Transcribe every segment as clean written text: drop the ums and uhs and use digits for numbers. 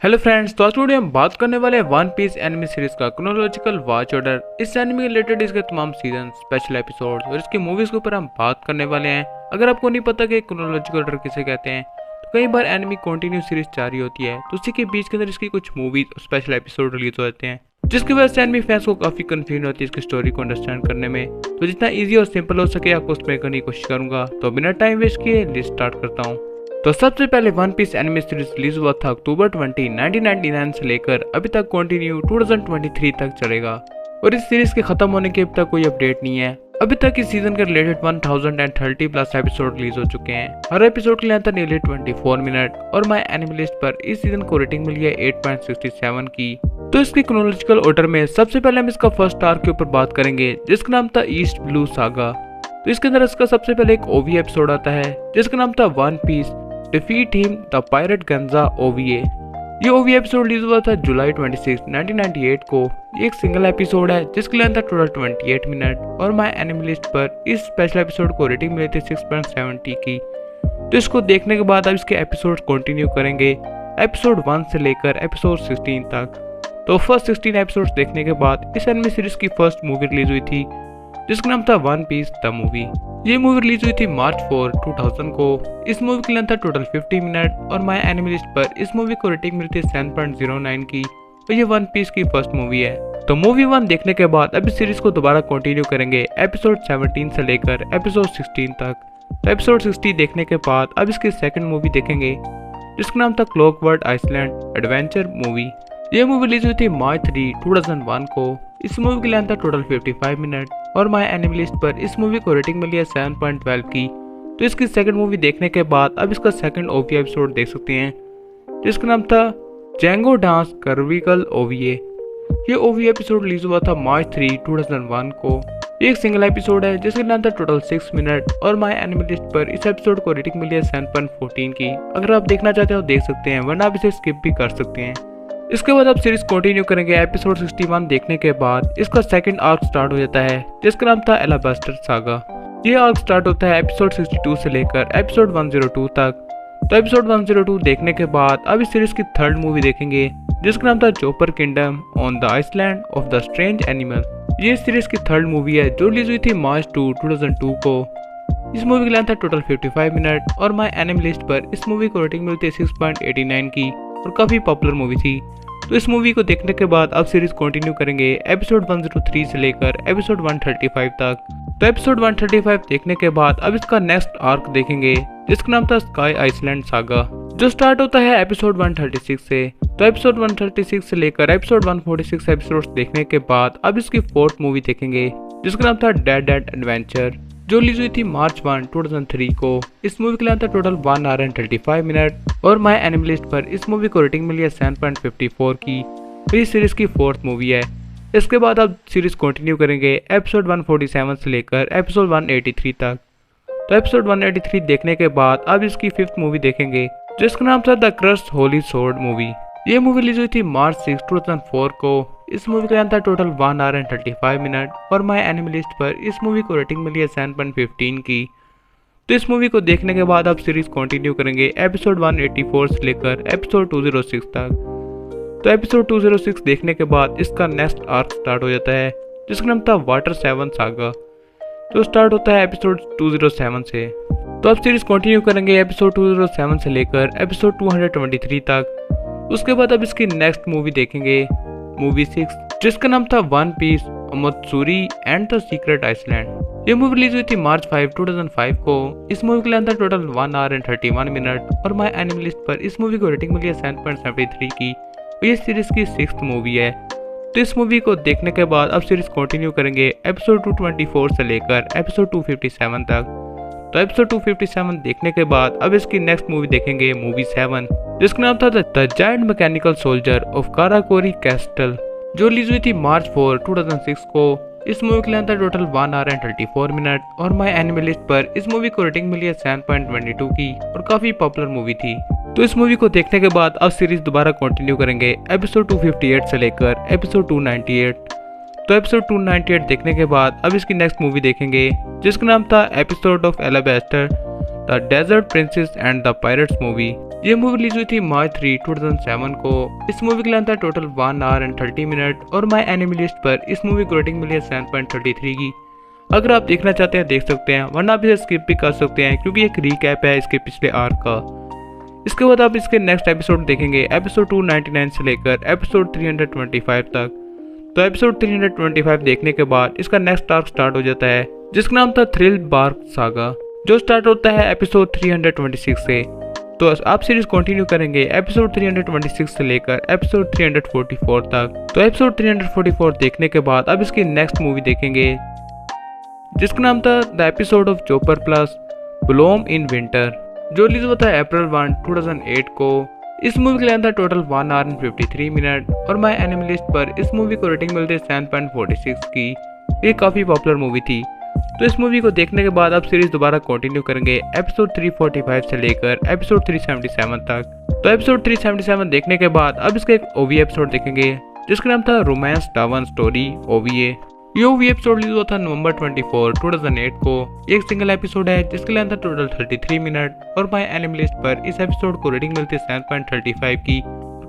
Hello friends, तो आज video हम बात करने वाले हैं वन पीस एनिमे सीरीज का क्रोनोलॉजिकल वॉच ऑर्डर। इस एनिमे के रिलेटेड इसके तमाम सीजन, स्पेशल एपिसोड्स और इसकी मूवीज के ऊपर हम बात करने वाले हैं। अगर आपको नहीं पता कि क्रोनोलॉजिकल ऑर्डर किसे कहते हैं, तो कई बार एनिमे कंटिन्यू सीरीज जारी होती है, तो उसी के बीच के अंदर इसकी कुछ मूवीज और स्पेशल एपिसोड रिलीज हो जाते हैं, जिसकी वजह से एनिमे फैंस को काफी कंफ्यूजन होती है इसकी स्टोरी को अंडरस्टैंड करने में। तो जितना ईजी और सिंपल हो सके आपको उसमें करने की कोशिश करूंगा। तो बिना टाइम वेस्ट किए लिस्ट स्टार्ट करता हूँ। तो सबसे पहले one piece anime series release हुआ था अक्टूबर 20, 1999 से लेकर अभी तक कंटिन्यू 2023 तक चलेगा और इस सीरीज के खत्म होने के अब तक कोई अपडेट नहीं है। अभी तक इस सीजन के रिलेटेड 1030 प्लस एपिसोड रिलीज हो चुके हैं। हर एपिसोड के लेंथ नियरली 24 मिनट और माय एनिमे लिस्ट पर इस सीजन को रेटिंग मिली है 8.67 की। तो इसके क्रोनोलॉजिकल ऑर्डर में सबसे पहले हम इसका फर्स्ट आर्क के ऊपर बात करेंगे, जिसका नाम था ईस्ट ब्लू सागा। तो इसके अंदर इसका सबसे पहले एक ओवी एपिसोड आता है जिसका नाम था one piece defeat him the pirate Ganzack OVA. ये ओवी एपिसोड रिलीज हुआ था जुलाई 26, 1998 को। ये एक सिंगल एपिसोड है जिसके लेंथ था टोटल 28 मिनट और माय एनिमे लिस्ट पर इस स्पेशल एपिसोड को रेटिंग मिली थी 6.70 की। तो इसको देखने के बाद अब इसके एपिसोड कंटिन्यू करेंगे एपिसोड 1 से लेकर एपिसोड 16 तक। तो फर्स्ट 16 एपिसोड देखने के बाद इस एनिमे सीरीज की फर्स्ट मूवी रिलीज हुई थी जिसका नाम था वन पीस द मूवी। ये मूवी रिलीज हुई थी मार्च 4, 2000 को। इस मूवी की लेंथ था टोटल 50 मिनट और माय एनिमे लिस्ट पर इस मूवी को रेटिंग मिली थी 7.09 की। तो ये वन पीस की फर्स्ट मूवी है। तो मूवी 1 देखने के बाद अब इस सीरीज को दोबारा कंटिन्यू करेंगे एपिसोड 17 से लेकर एपिसोड 16 तक। तो एपिसोड 60 देखने के बाद अब इसकी सेकंड मूवी देखेंगे जिसका नाम था क्लॉकवर्क आइसलैंड एडवेंचर मूवी। ये मूवी रिलीज हुई थी मार्च 3, 2001 को। इस मूवी की लेंथ था टोटल 55 मिनट और माय एनिमे लिस्ट पर इस मूवी को रेटिंग मिली है 7.12 की। तो इसकी सेकंड मूवी देखने के बाद अब इसका सेकंड ओवी एपिसोड देख सकते हैं जिसका नाम था जेंगो डांस कर्विकल ओवीए। ये ओवी एपिसोड रिलीज हुआ था मार्च 3, 2001 को। ये एक सिंगल एपिसोड है जिसका नाम था टोटल 6 मिनट और माय एनिमे लिस्ट पर इस एपिसोड को रेटिंग मिली है 7.14 की। अगर आप देखना चाहते हो देख सकते हैं, वरना आप इसे स्किप भी कर सकते हैं। इसके बाद आप सीरीज कंटिन्यू करेंगे एपिसोड 61 देखने के बाद इसका सेकंड आर्क स्टार्ट हो जाता है जिसका नाम था एलाबास्टर सागा। ये आर्क स्टार्ट होता है एपिसोड 62 से लेकर एपिसोड 102 तक। तो एपिसोड 102 देखने के बाद अब इस सीरीज की थर्ड मूवी देखेंगे जिसका नाम था Chopper Kingdom on the island of the strange animal. ये सीरीज की थर्ड मूवी है जो रिलीज हुई थी मार्च 2, 2002 को। इस मूवी की लेंथ था टोटल 55 मिनट और माय एनिमे लिस्ट पर इस मूवी को रेटिंग मिलती है 6.89 की और काफी पॉपुलर मूवी थी। तो इस मूवी को देखने के बाद अब सीरीज कंटिन्यू करेंगे एपिसोड 103 से लेकर एपिसोड 135 तक। तो एपिसोड 135 देखने के बाद अब इसका नेक्स्ट आर्क देखेंगे जिसका नाम था स्काई आइसलैंड सागा, जो स्टार्ट होता है एपिसोड 136 से। तो एपिसोड 136 से लेकर एपिसोड 146 एपिसोड्स देखने के बाद अब इसकी फोर्थ मूवी देखेंगे जिसका नाम था डेड एडवेंचर, जो रिलीज हुई थी मार्च 1, 2003 को। इस मूवी के लिए था टोटल 1 आवर एंड 35 मिनट और माय एनिमे लिस्ट पर इस मूवी को रेटिंग मिली है 7.54 की। तो इस सीरीज की फोर्थ मूवी है। इसके बाद अब सीरीज कंटिन्यू करेंगे एपिसोड 147 से लेकर एपिसोड 183 तक। तो एपिसोड 183 देखने के बाद अब इसकी फिफ्थ मूवी देखेंगे जिसका नाम था the crust Holi sword movie. ये मूवी रिलीज हुई थी मार्च 6, 2004 को। इस मूवी का था टोटल 1 आवर एंड 35 मिनट और माय एनिमे लिस्ट पर इस मूवी को रेटिंग मिली है 7.15 की। तो इस मूवी को देखने के बाद आप सीरीज कंटिन्यू करेंगे एपिसोड 184 से लेकर एपिसोड 206 तक। तो एपिसोड 206 देखने के बाद इसका नेक्स्ट आर्क स्टार्ट हो जाता है जिसका नाम था वाटर 7 सागा, जो स्टार्ट होता है एपिसोड 207 से। तो आप सीरीज कंटिन्यू करेंगे एपिसोड 207 से लेकर एपिसोड 223 तक। उसके बाद अब इसकी नेक्स्ट मूवी देखेंगे मूवी 6 जिसका नाम था one Piece Omatsuri and the secret island. ये मूवी रिलीज हुई थी मार्च 5, 2005 को। इस मूवी के लेंथ था टोटल 1 आवर एंड 31 मिनट और माय एनिमे लिस्ट पर इस मूवी को रेटिंग मिली है 7.73 की। ये सीरीज की 6th मूवी है। तो इस मूवी को देखने के बाद अब सीरीज कंटिन्यू करेंगे एपिसोड 224 से लेकर एपिसोड 257 तक। तो एपिसोड 257 देखने के बाद अब इसकी नेक्स्ट मूवी देखेंगे मूवी 7 जिसका नाम था the giant mechanical soldier of Karakuri castle, जो रिलीज हुई थी मार्च 4, 2006 को। इस मूवी के लेंथ था टोटल 1 आवर एंड 34 मिनट और माय एनिमे लिस्ट पर इस मूवी को रेटिंग मिली है 7.22 की और काफी पॉपुलर मूवी थी। तो इस मूवी को देखने के बाद अब सीरीज दोबारा कंटिन्यू करेंगे एपिसोड 258 से लेकर एपिसोड 298। तो एपिसोड 298 देखने के बाद अब इसकी नेक्स्ट मूवी देखेंगे जिसका नाम था episode of Alabasta the desert princess and the pirates movie. ये मूवी रिलीज हुई थी मार्च 3, 2007 को। इस मूवी की लेंथ था टोटल 1 आवर एंड 30 मिनट और माई एनिमी लिस्ट पर इस मूवी को रेटिंग मिली है 7.33 की। अगर आप देखना चाहते हैं देख सकते हैं, वरना आप इसे स्किप भी कर सकते हैं क्योंकि एक रीकैप है इसके पिछले आर्क का। इसके बाद आप इसके नेक्स्ट एपिसोड देखेंगे एपिसोड 299 से लेकर एपिसोड 325 तक। तो एपिसोड 325 देखने के बाद इसका नेक्स्ट आर्क स्टार्ट हो जाता है जिसका नाम था थ्रिल बार्क सागा, जो स्टार्ट होता है एपिसोड 326 से। तो आप सीरीज कंटिन्यू करेंगे एपिसोड 326 से लेकर एपिसोड 344 तक। तो एपिसोड 344 देखने के बाद अब इसकी नेक्स्ट मूवी देखेंगे जिसका नाम था the episode of chopper plus Blom in winter, जो रिलीज हुआ था अप्रैल 1, 2008 को। इस मूवी की लेंथ था टोटल 1 आवर एंड 53 मिनट और माई एनिमी लिस्ट पर इस मूवी को रेटिंग मिलती है 7.46 की। ये काफ़ी पॉपुलर मूवी थी। तो इस मूवी को देखने के बाद आप सीरीज दोबारा कंटिन्यू करेंगे एपिसोड 345 से लेकर एपिसोड 377 तक। तो एपिसोड 377 देखने के बाद अब इसका एक ओवी एपिसोड देखेंगे जिसका नाम था रोमांस डावन स्टोरी OVA। ये OVA एपिसोड रिलीज हुआ था नवंबर 24, 2008 को। एक सिंगल एपिसोड है जिसके लेंथ था टोटल 33 मिनट और माई एनिमी लिस्ट पर इस एपिसोड को रेटिंग मिलती है 7.35 की।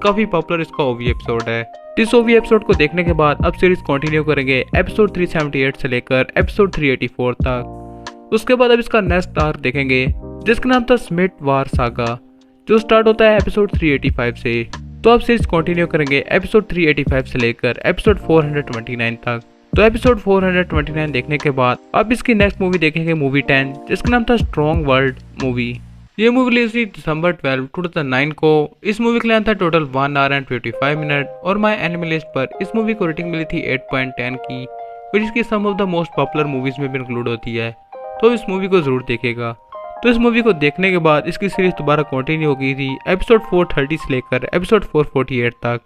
काफ़ी पॉपुलर इसका OVA एपिसोड है। इस OVA एपिसोड को देखने के बाद अब सीरीज कंटिन्यू करेंगे एपिसोड 378 से लेकर एपिसोड 384 तक। उसके बाद अब इसका नेक्स्ट आर्क देखेंगे जिसका नाम था स्मिथ वार सागा, जो स्टार्ट होता है एपिसोड 385 से। तो अब सीरीज कंटिन्यू करेंगे एपिसोड 385 से लेकर एपिसोड 429 तक। तो एपिसोड 429 देखने के बाद अब इसकी नेक्स्ट मूवी देखेंगे मूवी 10 जिसका नाम था स्ट्रॉन्ग वर्ल्ड मूवी। ये मूवी रिलीज हुई दिसंबर 12, 2009 को। इस मूवी की लेंथ था टोटल 1 आवर एंड 55 मिनट और माई एनिमी लिस्ट पर इस मूवी को रेटिंग मिली थी 8.10 की, और इसकी some of the most popular movies में भी इंक्लूड होती है। तो इस मूवी को जरूर देखेगा। तो इस मूवी को देखने के बाद इसकी सीरीज दोबारा कंटिन्यू हो गई थी एपिसोड 430 से लेकर एपिसोड 448 तक।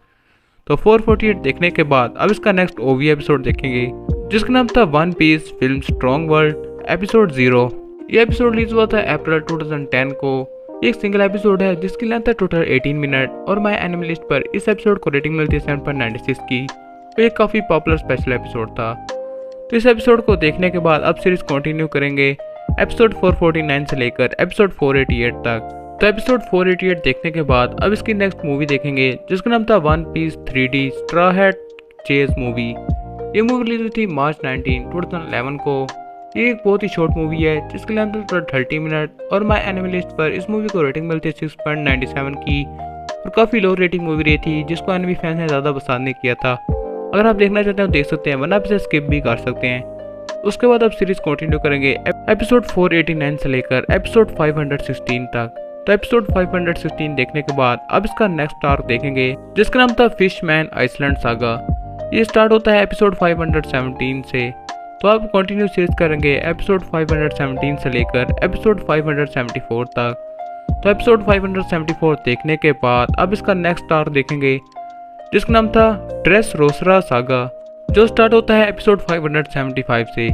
तो 448 देखने के बाद अब इसका नेक्स्ट OVA एपिसोड देखेंगे जिसका नाम था one piece film strong world episode 0। ये एपिसोड रिलीज हुआ था अप्रैल 2010 को। एक सिंगल एपिसोड है जिसकी लेंथ है टोटल 18 मिनट और माई एनिमी लिस्ट पर इस एपिसोड को रेटिंग मिलती है 7.96 की। तो ये काफ़ी पॉपुलर स्पेशल एपिसोड था। तो इस एपिसोड को देखने के बाद अब सीरीज कंटिन्यू करेंगे एपिसोड 449 से लेकर एपिसोड 488 तक। तो एपिसोड 488 देखने के बाद अब इसकी नेक्स्ट मूवी देखेंगे जिसका नाम था one piece 3D straw hat chase movie. ये मूवी रिलीज हुई थी मार्च 19, 2011 को। ये एक बहुत ही शॉर्ट मूवी है जिसकी लेंथ है 30 मिनट और माई एनिमी लिस्ट पर इस मूवी को रेटिंग मिलती है 6.97 की, और काफ़ी लो रेटिंग मूवी रही थी जिसको एनिमी फैंस ने ज़्यादा पसंद नहीं किया था। अगर आप देखना चाहते हैं तो देख सकते हैं, वरना आप इसे स्किप भी कर सकते हैं। उसके बाद अब सीरीज कंटिन्यू करेंगे एपिसोड 489 से लेकर एपिसोड 516 तक। तो एपिसोड 516 देखने के बाद अब इसका नेक्स्ट आर्क देखेंगे जिसका नाम था फिशमैन आइसलैंड सागा। ये स्टार्ट होता है एपिसोड 517 से। तो आप कंटिन्यू सीरीज करेंगे एपिसोड 517 से लेकर एपिसोड 574 तक। तो एपिसोड 574 देखने के बाद अब इसका नेक्स्ट आर्क देखेंगे जिसका नाम था ड्रेस रोसरा सागा, जो स्टार्ट होता है एपिसोड 575 से।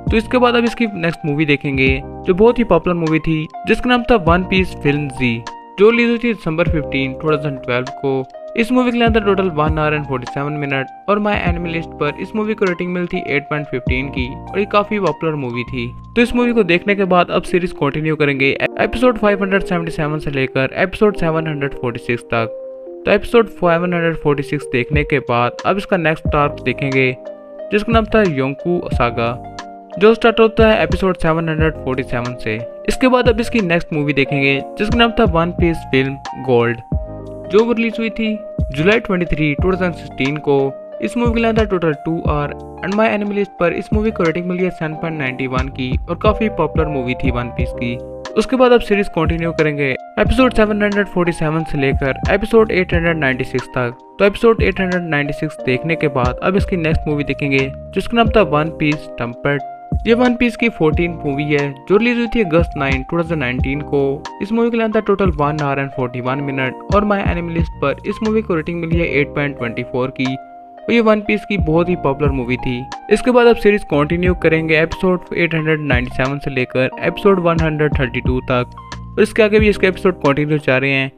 तो इसके बाद अब इसकी नेक्स्ट मूवी देखेंगे जो बहुत ही पॉपुलर मूवी थी जिसका नाम था वन पीस फिल्म Z, जो रिलीज हुई थी दिसंबर 15, 2012 को। इस मूवी के अंदर टोटल 1 आवर एंड 47 मिनट और माई एनिमी लिस्ट पर इस मूवी को रेटिंग मिली थी 8.15 की, और ये काफी पॉपुलर मूवी थी। तो इस मूवी को देखने के बाद अब सीरीज कंटिन्यू करेंगे एपिसोड 577 से लेकर एपिसोड 746 तक। तो एपिसोड 746 देखने के बाद अब इसका नेक्स्ट आर्क देखेंगे जिसका नाम था योंकू सागा, जो स्टार्ट होता है एपिसोड 747 से। इसके बाद अब इसकी नेक्स्ट मूवी देखेंगे जिसका नाम था वन पीस फिल्म गोल्ड, जो रिलीज हुई थी जुलाई 23, 2016 को। इस मूवी के लेंथ था total 2 our and my enemy list पर इस मूवी को रेटिंग मिली है 7.91 की, और काफी पॉपुलर मूवी थी वन पीस की। उसके बाद अब सीरीज कंटिन्यू करेंगे एपिसोड 747 से लेकर एपिसोड 896 तक। तो एपिसोड 896 देखने के बाद अब इसकी नेक्स्ट मूवी देखेंगे जिसका नाम था वन पीस टेम्पर्ड। ये वन पीस की 14th मूवी है जो रिलीज हुई थी अगस्त 9, 2019 को। इस मूवी के लेंथ था टोटल 1 आवर एंड 41 मिनट और माई एनिमी लिस्ट पर इस मूवी को रेटिंग मिली है 8.24 की, और ये वन पीस की बहुत ही पॉपुलर मूवी थी। इसके बाद अब सीरीज कंटिन्यू करेंगे एपिसोड 897 से लेकर एपिसोड 132 तक, और इसके आगे भी इसके एपिसोड कंटिन्यू जा रहे हैं।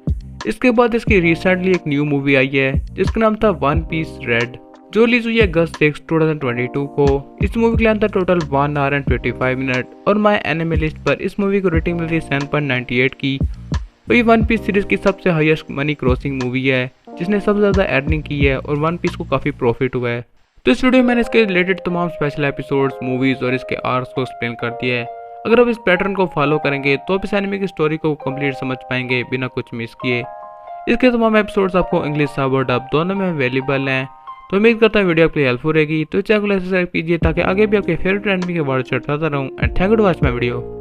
इसके बाद इसकी रिसेंटली एक न्यू मूवी आई है जिसका नाम था वन पीस रेड, जो रिलीज हुई है अगस्त 6, 2022 को। इस मूवी के लेंथ था टोटल 1 आवर एंड 55 मिनट और माई एनिमी लिस्ट पर इस मूवी को रेटिंग मिली 7.98 की, और ये वन पीस सीरीज की सबसे हाईएस्ट मनी क्रॉसिंग मूवी है जिसने सबसे ज़्यादा अर्निंग की है और वन पीस को काफ़ी प्रॉफिट हुआ है। तो इस वीडियो में मैंने इसके रिलेटेड तमाम स्पेशल एपिसोड्स, मूवीज़ और इसके आर्क्स को एक्सप्लेन कर दिया है। अगर आप इस पैटर्न को फॉलो करेंगे तो आप इस एनिमे की स्टोरी को कंप्लीट समझ पाएंगे बिना कुछ मिस किए। इसके तमाम एपिसोड्स आपको इंग्लिश सब और डब दोनों में अवेलेबल हैं। तो उम्मीद करता हूँ वीडियो आपके लिए हेल्पफुल रहेगी। तो चैनल को सब्सक्राइब कीजिए ताकि आगे भी आपके फेवरेट एनिमे के बारे में चढ़ाता रहूँ। And thank you to watch my video.